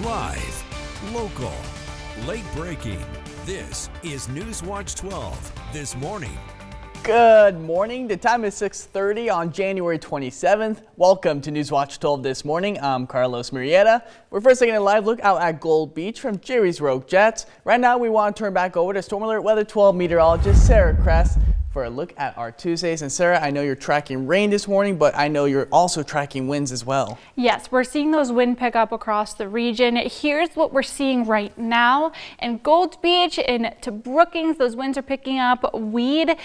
Live, local, late breaking. This is Newswatch 12 this morning. Good morning. The time is 6:30 on January 27th. Welcome to Newswatch 12 this morning. I'm Carlos Murrieta. We're first taking a live look out at Gold Beach from Jerry's Rogue Jets. Right now, we want to turn back over to Storm Alert Weather 12 meteorologist Sarah Kress for a look at our Tuesdays. And Sarah, I know you're tracking rain this morning, but I know you're also tracking winds as well. Yes, we're seeing those wind pick up across the region. Here's what we're seeing right now in Gold Beach and to Brookings. Those winds are picking up. We're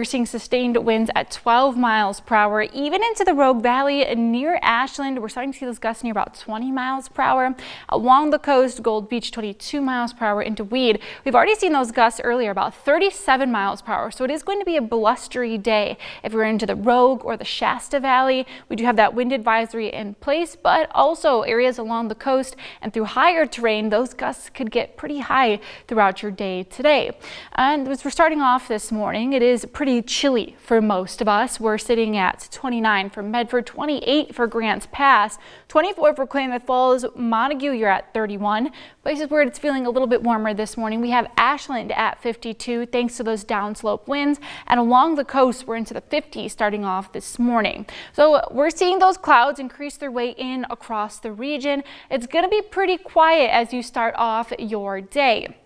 seeing sustained winds at 12 miles per hour, even into the Rogue Valley near Ashland. We're starting to see those gusts near about 20 miles per hour. Along the coast, Gold Beach 22 miles per hour into Weed. We've already seen those gusts earlier, about 37 miles per hour. So it is going to be a blustery day if we're into the Rogue or the Shasta Valley. We do have that wind advisory in place, but also areas along the coast and through higher terrain, those gusts could get pretty high throughout your day today. And as we're starting off this morning, it is pretty chilly for most of us. We're sitting at 29 for Medford, 28 for Grants Pass, 24 for Klamath Falls. Montague, you're at 31. Places where it's feeling a little bit warmer this morning, we have Ashland at 52 thanks to those downslope winds, and along the coast we're into the 50s starting off this morning. So we're seeing those clouds increase their way in across the region. It's going to be pretty quiet as you start off your day.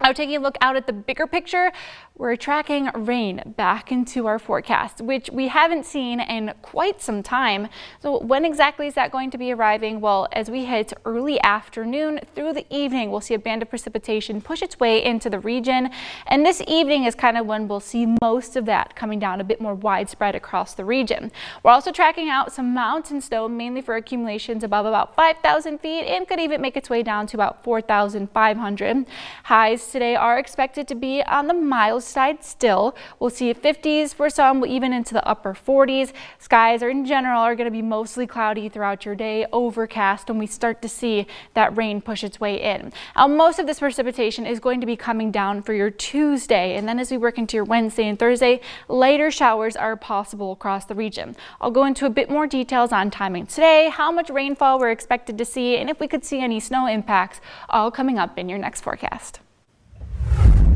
Now, taking a look out at the bigger picture, we're tracking rain back into our forecast, which we haven't seen in quite some time. So when exactly is that going to be arriving? Well, as we hit early afternoon through the evening, we'll see a band of precipitation push its way into the region. And this evening is kind of when we'll see most of that coming down a bit more widespread across the region. We're also tracking out some mountain snow, mainly for accumulations above about 5,000 feet and could even make its way down to about 4,500. Highs today are expected to be on the mild side still. We'll see 50s for some, even into the upper 40s. Skies in general are going to be mostly cloudy throughout your day, overcast when we start to see that rain push its way in. Most of this precipitation is going to be coming down for your Tuesday, and then as we work into your Wednesday and Thursday, lighter showers are possible across the region. I'll go into a bit more details on timing today, how much rainfall we're expected to see, and if we could see any snow impacts, all coming up in your next forecast.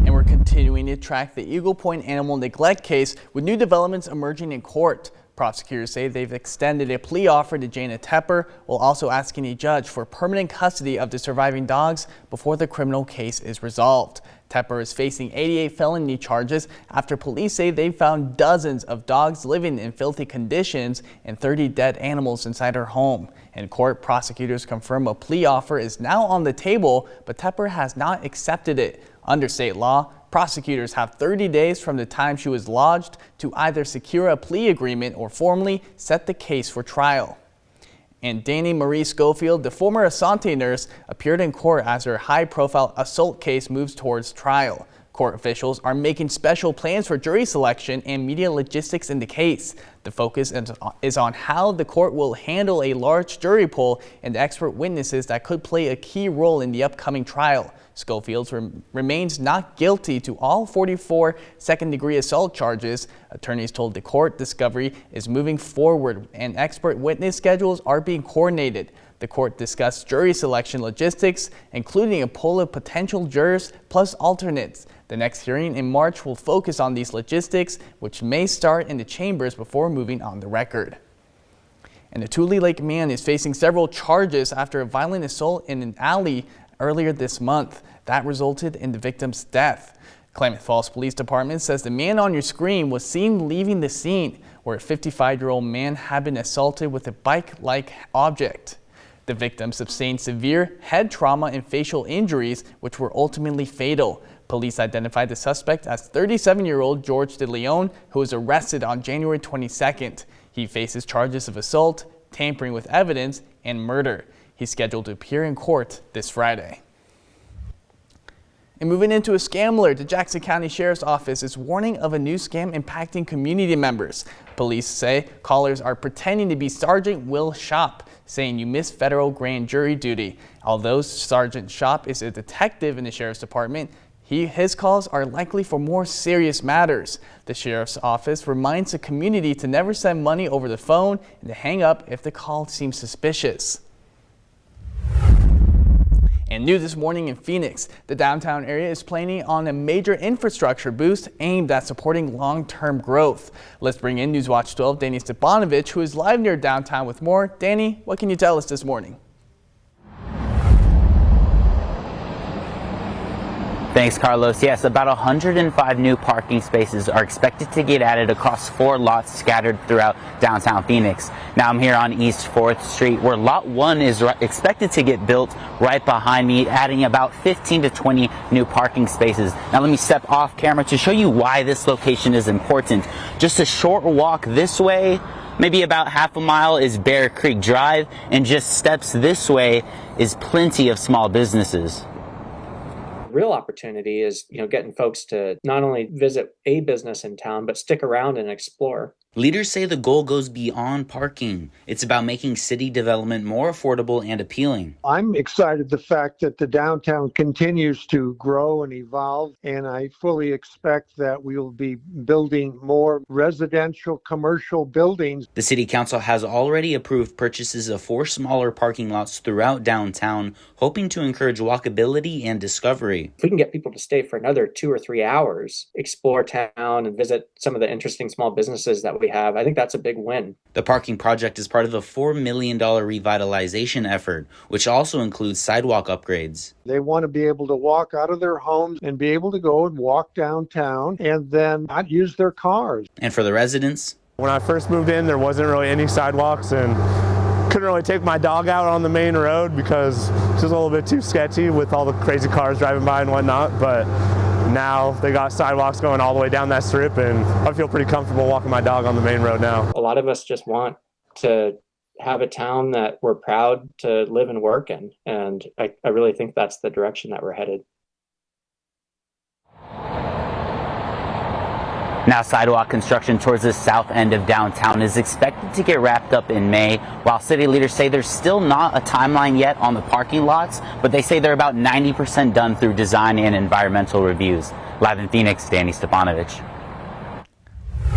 And we're continuing to track the Eagle Point animal neglect case with new developments emerging in court. Prosecutors say they've extended a plea offer to Jana Tepper while also asking a judge for permanent custody of the surviving dogs before the criminal case is resolved. Tepper is facing 88 felony charges after police say they found dozens of dogs living in filthy conditions and 30 dead animals inside her home. In court, prosecutors confirm a plea offer is now on the table, but Tepper has not accepted it. Under state law, prosecutors have 30 days from the time she was lodged to either secure a plea agreement or formally set the case for trial. And Danny Marie Schofield, the former Asante nurse, appeared in court as her high-profile assault case moves towards trial. Court officials are making special plans for jury selection and media logistics in the case. The focus is on how the court will handle a large jury pool and expert witnesses that could play a key role in the upcoming trial. Schofield remains not guilty to all 44 second-degree assault charges. Attorneys told the court discovery is moving forward and expert witness schedules are being coordinated. The court discussed jury selection logistics, including a pool of potential jurors plus alternates. The next hearing in March will focus on these logistics, which may start in the chambers before moving on the record. And a Tule Lake man is facing several charges after a violent assault in an alley earlier this month. That resulted in the victim's death. Klamath Falls Police Department says the man on your screen was seen leaving the scene, where a 55-year-old man had been assaulted with a bike-like object. The victim sustained severe head trauma and facial injuries, which were ultimately fatal. Police identified the suspect as 37-year-old George De Leon, who was arrested on January 22nd. He faces charges of assault, tampering with evidence, and murder. He's scheduled to appear in court this Friday. And moving into a scam alert, the Jackson County Sheriff's Office is warning of a new scam impacting community members. Police say callers are pretending to be Sergeant Will Shop, saying you missed federal grand jury duty. Although Sergeant Shop is a detective in the Sheriff's Department, his calls are likely for more serious matters. The Sheriff's Office reminds the community to never send money over the phone and to hang up if the call seems suspicious. And new this morning in Phoenix, the downtown area is planning on a major infrastructure boost aimed at supporting long-term growth. Let's bring in Newswatch 12 Danny Stepanovich, who is live near downtown with more. Danny, what can you tell us this morning? Thanks, Carlos. Yes, about 105 new parking spaces are expected to get added across 4 lots scattered throughout downtown Phoenix. Now I'm here on East 4th Street, where Lot 1 is expected to get built right behind me, adding about 15 to 20 new parking spaces. Now let me step off camera to show you why this location is important. Just a short walk this way, maybe about half a mile, is Bear Creek Drive, and just steps this way is plenty of small businesses. Real opportunity is, getting folks to not only visit a business in town, but stick around and explore. Leaders say the goal goes beyond parking. It's about making city development more affordable and appealing. I'm excited the fact that the downtown continues to grow and evolve, and I fully expect that we will be building more residential, commercial buildings. The city council has already approved purchases of 4 smaller parking lots throughout downtown, hoping to encourage walkability and discovery. If we can get people to stay for another 2 or 3 hours, explore town and visit some of the interesting small businesses that we have, I think that's a big win. The parking project is part of a $4 million revitalization effort, which also includes sidewalk upgrades. They want to be able to walk out of their homes and be able to go and walk downtown and then not use their cars. And for the residents? When I first moved in, there wasn't really any sidewalks and couldn't really take my dog out on the main road because it's just a little bit too sketchy with all the crazy cars driving by and whatnot. But now they got sidewalks going all the way down that strip, and I feel pretty comfortable walking my dog on the main road now. A lot of us just want to have a town that we're proud to live and work in, and I really think that's the direction that we're headed. Now, sidewalk construction towards the south end of downtown is expected to get wrapped up in May, while city leaders say there's still not a timeline yet on the parking lots, but they say they're about 90% done through design and environmental reviews. Live in Phoenix, Danny Stepanovich.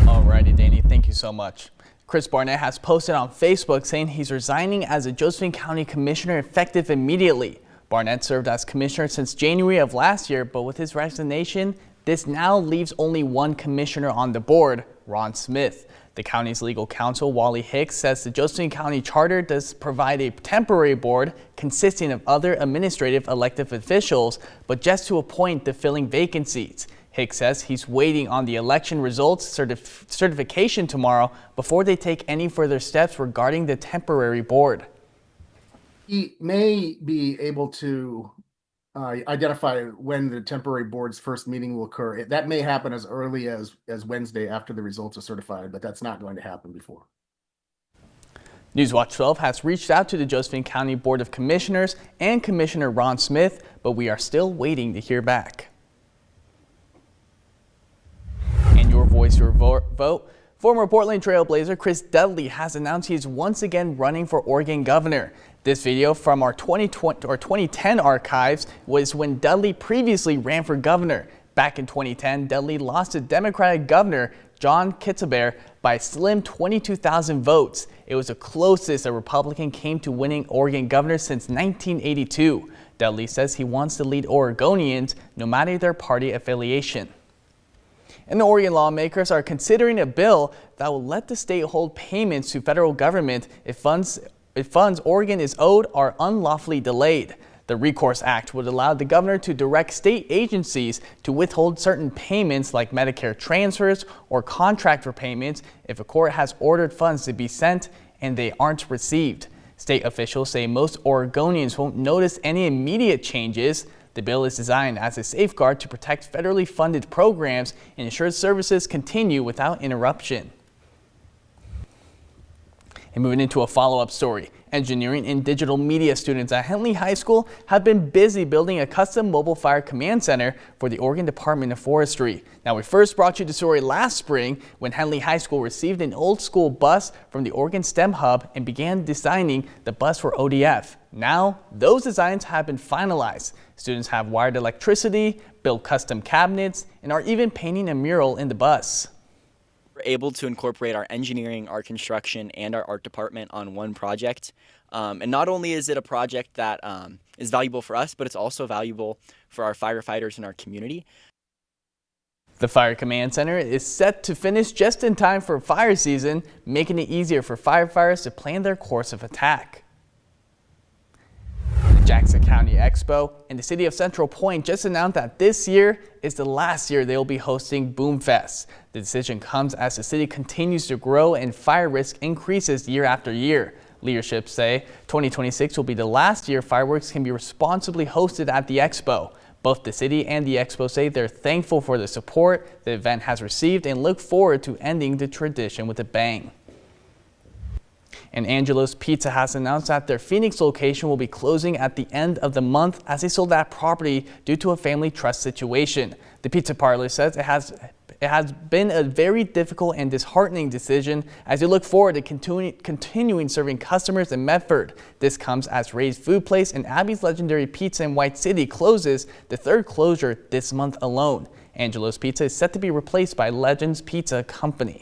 Alrighty, Danny, thank you so much. Chris Barnett has posted on Facebook saying he's resigning as a Josephine County Commissioner effective immediately. Barnett served as commissioner since January of last year, but with his resignation, this now leaves only one commissioner on the board, Ron Smith. The county's legal counsel, Wally Hicks, says the Josephine County Charter does provide a temporary board consisting of other administrative elected officials, but just to appoint the filling vacancies. Hicks says he's waiting on the election results certification tomorrow before they take any further steps regarding the temporary board. He may be able to identify when the temporary board's first meeting will occur. That may happen as early as Wednesday after the results are certified, but that's not going to happen before. Newswatch 12 has reached out to the Josephine County Board of Commissioners and Commissioner Ron Smith, but we are still waiting to hear back. And your voice, your vote. Former Portland Trail Blazer Chris Dudley has announced he is once again running for Oregon governor. This video from our 2010 archives was when Dudley previously ran for governor. Back in 2010, Dudley lost to Democratic Governor John Kitzelberg by a slim 22,000 votes. It was the closest a Republican came to winning Oregon governor since 1982. Dudley says he wants to lead Oregonians no matter their party affiliation. And the Oregon lawmakers are considering a bill that will let the state hold payments to federal government if funds Oregon is owed are unlawfully delayed. The Recourse Act would allow the governor to direct state agencies to withhold certain payments like Medicare transfers or contractor payments if a court has ordered funds to be sent and they aren't received. State officials say most Oregonians won't notice any immediate changes. The bill is designed as a safeguard to protect federally funded programs and ensure services continue without interruption. And moving into a follow-up story, engineering and digital media students at Henley High School have been busy building a custom mobile fire command center for the Oregon Department of Forestry. Now, we first brought you the story last spring when Henley High School received an old school bus from the Oregon STEM Hub and began designing the bus for ODF. Now, those designs have been finalized. Students have wired electricity, built custom cabinets, and are even painting a mural in the bus. We're able to incorporate our engineering, our construction, and our art department on one project. And not only is it a project that is valuable for us, but it's also valuable for our firefighters and our community. The Fire Command Center is set to finish just in time for fire season, making it easier for firefighters to plan their course of attack. The Jackson County Expo and the city of Central Point just announced that this year is the last year they will be hosting Boomfest. The decision comes as the city continues to grow and fire risk increases year after year. Leadership say 2026 will be the last year fireworks can be responsibly hosted at the Expo. Both the city and the Expo say they're thankful for the support the event has received and look forward to ending the tradition with a bang. And Angelo's Pizza has announced that their Phoenix location will be closing at the end of the month as they sold that property due to a family trust situation. The pizza parlor says it has been a very difficult and disheartening decision as they look forward to continuing serving customers in Medford. This comes as Ray's Food Place and Abby's Legendary Pizza in White City closes, the third closure this month alone. Angelo's Pizza is set to be replaced by Legends Pizza Company.